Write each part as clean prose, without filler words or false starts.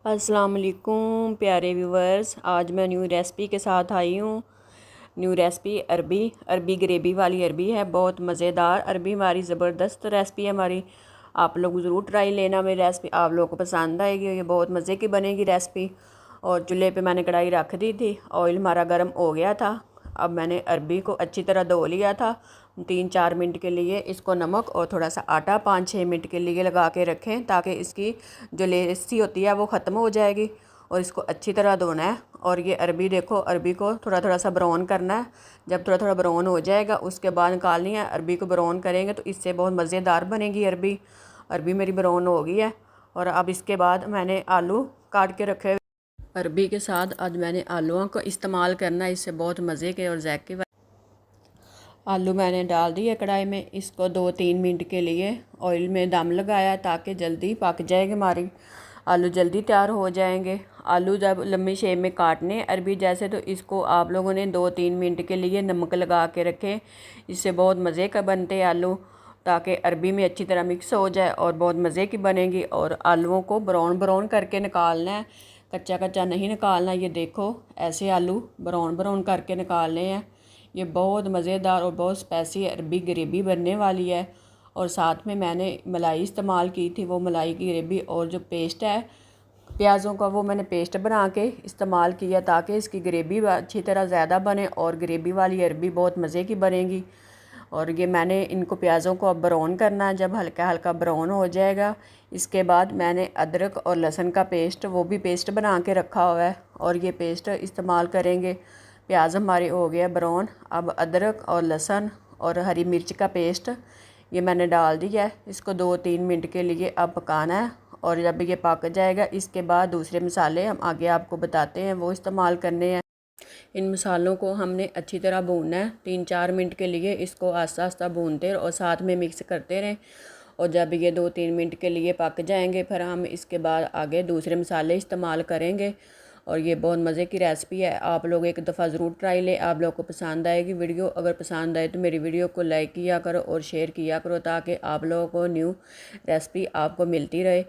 अस्सलाम वालेकुम प्यारे व्यूवर्स। आज मैं न्यू रेसिपी के साथ आई हूँ। न्यू रेसिपी अरबी ग्रेवी वाली अरबी है। बहुत मज़ेदार अरबी, हमारी ज़बरदस्त रेसिपी है हमारी। आप लोग ज़रूर ट्राई लेना, मेरी रेसिपी आप लोगों को पसंद आएगी। ये बहुत मज़े की बनेगी रेसिपी। और चूल्हे पे मैंने कढ़ाई रख दी थी, ऑयल हमारा गर्म हो गया था। अब मैंने अरबी को अच्छी तरह धो लिया था। 3-4 मिनट के लिए इसको नमक और थोड़ा सा आटा 5-6 मिनट के लिए लगा के रखें, ताकि इसकी जो लेसी होती है वो ख़त्म हो जाएगी। और इसको अच्छी तरह धोना है। और ये अरबी देखो, अरबी को थोड़ा थोड़ा सा ब्राउन करना है। जब थोड़ा थोड़ा ब्राउन हो जाएगा उसके बाद निकालनी है। अरबी को ब्राउन करेंगे तो इससे बहुत मज़ेदार बनेगी अरबी। अरबी मेरी ब्राउन हो गई है। और अब इसके बाद मैंने आलू काट के रखे। अरबी के साथ आज मैंने आलूओं को इस्तेमाल करना है, इससे बहुत मज़े के और ज़ायके। आलू मैंने डाल दिए कढ़ाई में। इसको 2-3 मिनट के लिए ऑयल में दम लगाया, ताकि जल्दी पक जाएगी हमारी, आलू जल्दी तैयार हो जाएंगे। आलू जब लंबी शेप में काटने अरबी जैसे, तो इसको आप लोगों ने 2-3 मिनट के लिए नमक लगा के रखें। इससे बहुत मज़े का बनते हैं आलू, ताकि अरबी में अच्छी तरह मिक्स हो जाए और बहुत मज़े की बनेगी। और आलूओं को ब्राउन ब्राउन करके निकालना है, कच्चा कच्चा नहीं निकालना। ये देखो, ऐसे आलू ब्राउन ब्राउन करके निकालने हैं। ये बहुत मज़ेदार और बहुत स्पाइसी अरबी ग्रेवी बनने वाली है। और साथ में मैंने मलाई इस्तेमाल की थी, वो मलाई की ग्रेवी। और जो पेस्ट है प्याज़ों का, वो मैंने पेस्ट बना के इस्तेमाल किया, ताकि इसकी ग्रेवी अच्छी तरह ज़्यादा बने और ग्रेवी वाली अरबी बहुत मज़े की बनेगी। और ये मैंने इनको प्याज़ों को अब ब्राउन करना है। जब हल्का हल्का ब्राउन हो जाएगा, इसके बाद मैंने अदरक और लहसुन का पेस्ट, वो भी पेस्ट बना के रखा हुआ है, और ये पेस्ट इस्तेमाल करेंगे। प्याज हमारे हो गया ब्राउन। अब अदरक और लहसुन और हरी मिर्च का पेस्ट ये मैंने डाल दिया है। इसको 2-3 मिनट के लिए अब पकाना है। और जब ये पक जाएगा, इसके बाद दूसरे मसाले हम आगे आपको बताते हैं, वो इस्तेमाल करने हैं। इन मसालों को हमने अच्छी तरह भूनना है। 3-4 मिनट के लिए इसको आस्ता आस्ता भूनते और साथ में मिक्स करते रहें। और जब ये 2-3 मिनट के लिए पक जाएंगे, फिर हम इसके बाद आगे दूसरे मसाले इस्तेमाल करेंगे। और ये बहुत मज़े की रेसिपी है, आप लोग एक दफ़ा ज़रूर ट्राई लें, आप लोग को पसंद आएगी वीडियो। अगर पसंद आए तो मेरी वीडियो को लाइक किया करो और शेयर किया करो, ताकि आप लोगों को न्यू रेसिपी आपको मिलती रहे।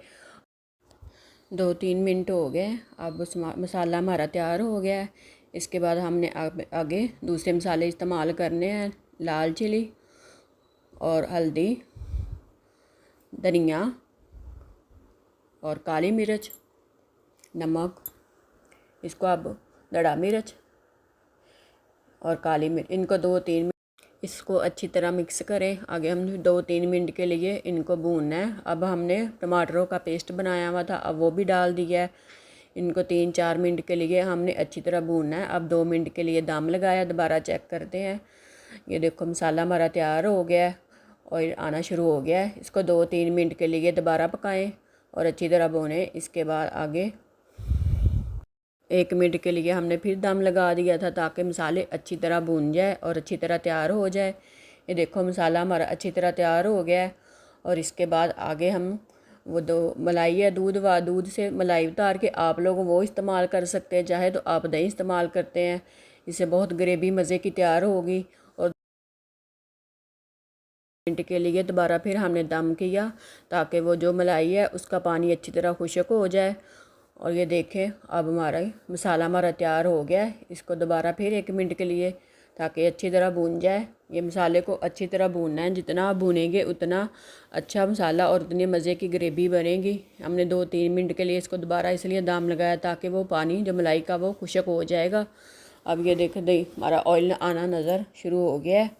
2-3 मिनट हो गए, अब मसाला हमारा तैयार हो गया है। इसके बाद हमने आगे दूसरे मसाले इस्तेमाल करने हैं। लाल चिली और हल्दी, धनिया और काली मिर्च, नमक, इसको अब दड़ा मिर्च और काली मिर्च, इनको 2-3 मिनट इसको अच्छी तरह मिक्स करें। आगे हम 2-3 मिनट के लिए इनको भूनना है। अब हमने टमाटरों का पेस्ट बनाया हुआ था, अब वो भी डाल दिया है। इनको 3-4 मिनट के लिए हमने अच्छी तरह भूनना है। अब 2 मिनट के लिए दम लगाया, दोबारा चेक करते हैं। ये देखो, मसाला हमारा तैयार हो गया है और आना शुरू हो गया है। इसको 2-3 मिनट के लिए दोबारा पकाएं और अच्छी तरह भूनें। इसके बाद आगे 1 मिनट के लिए हमने फिर दम लगा दिया था, ताकि मसाले अच्छी तरह भून जाए और अच्छी तरह तैयार हो जाए। ये देखो, मसाला हमारा अच्छी तरह तैयार हो गया है। और इसके बाद आगे हम वो दो मलाई है, दूध से मलाई उतार के आप लोग वो इस्तेमाल कर सकते हैं, चाहे तो आप दही इस्तेमाल करते हैं। इससे बहुत ग्रेवी मज़े की तैयार होगी। और मिनट के लिए दोबारा फिर हमने दम किया, ताकि वो जो मलाई है उसका पानी अच्छी तरह खुश्क हो जाए। और ये देखें, अब हमारा मसाला हमारा तैयार हो गया है। इसको दोबारा फिर 1 मिनट के लिए, ताकि अच्छी तरह भून जाए। ये मसाले को अच्छी तरह भूनना है, जितना आप भूनेंगे उतना अच्छा मसाला और उतनी मज़े की ग्रेवी बनेगी। हमने 2-3 मिनट के लिए इसको दोबारा इसलिए दम लगाया, ताकि वो पानी जो मलाई का वो खुश्क हो जाएगा। अब ये देख दही हमारा ऑयल आना नज़र शुरू हो गया है,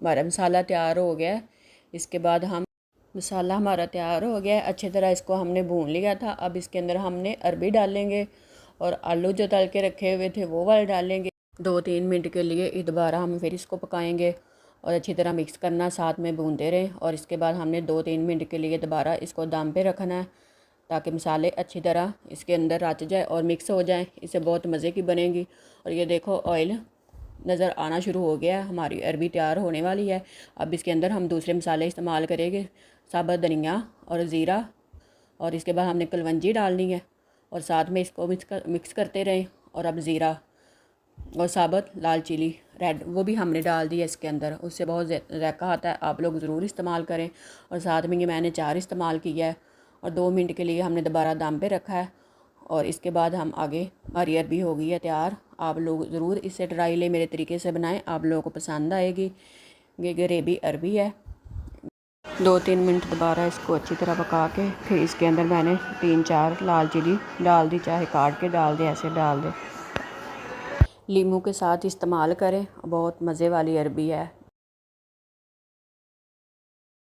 हमारा मसाला तैयार हो गया है। इसके बाद हम मसाला हमारा तैयार हो गया है, अच्छी तरह इसको हमने भून लिया था। अब इसके अंदर हमने अरबी डालेंगे और आलू जो तल के रखे हुए थे वो वाले डालेंगे। 2-3 मिनट के लिए दोबारा हम फिर इसको पकाएंगे और अच्छी तरह मिक्स करना, साथ में भूनते रहें। और इसके बाद हमने 2-3 मिनट के लिए दोबारा इसको दम पे रखना है, ताकि मसाले अच्छी तरह इसके अंदर रच जाए और मिक्स हो जाए। इससे बहुत मज़े की बनेगी। और ये देखो, ऑयल नज़र आना शुरू हो गया, हमारी अरबी तैयार होने वाली है। अब इसके अंदर हम दूसरे मसाले इस्तेमाल करेंगे, साबुत धनिया और ज़ीरा। और इसके बाद हमने कलवंजी डालनी है और साथ में इसको मिक्स करते रहें। और अब ज़ीरा और साबुत लाल चिली रेड, वो भी हमने डाल दिया इसके अंदर, उससे बहुत ज़ायका आता है, आप लोग ज़रूर इस्तेमाल करें। और साथ में ये मैंने चार इस्तेमाल किया है। और 2 मिनट के लिए हमने दोबारा दम पे रखा है। और इसके बाद हम आगे, हमारी अरबी हो गई है तैयार। आप लोग ज़रूर इसे ट्राई ले मेरे तरीके से बनाएं, आप लोगों को पसंद आएगी। ये ग्रेवी अरबी है। 2-3 मिनट दोबारा इसको अच्छी तरह पका के फिर इसके अंदर मैंने 3-4 लाल चिली डाल दी, चाहे काट के डाल दे, ऐसे डाल दे। लीमू के साथ इस्तेमाल करें, बहुत मज़े वाली अरबी है।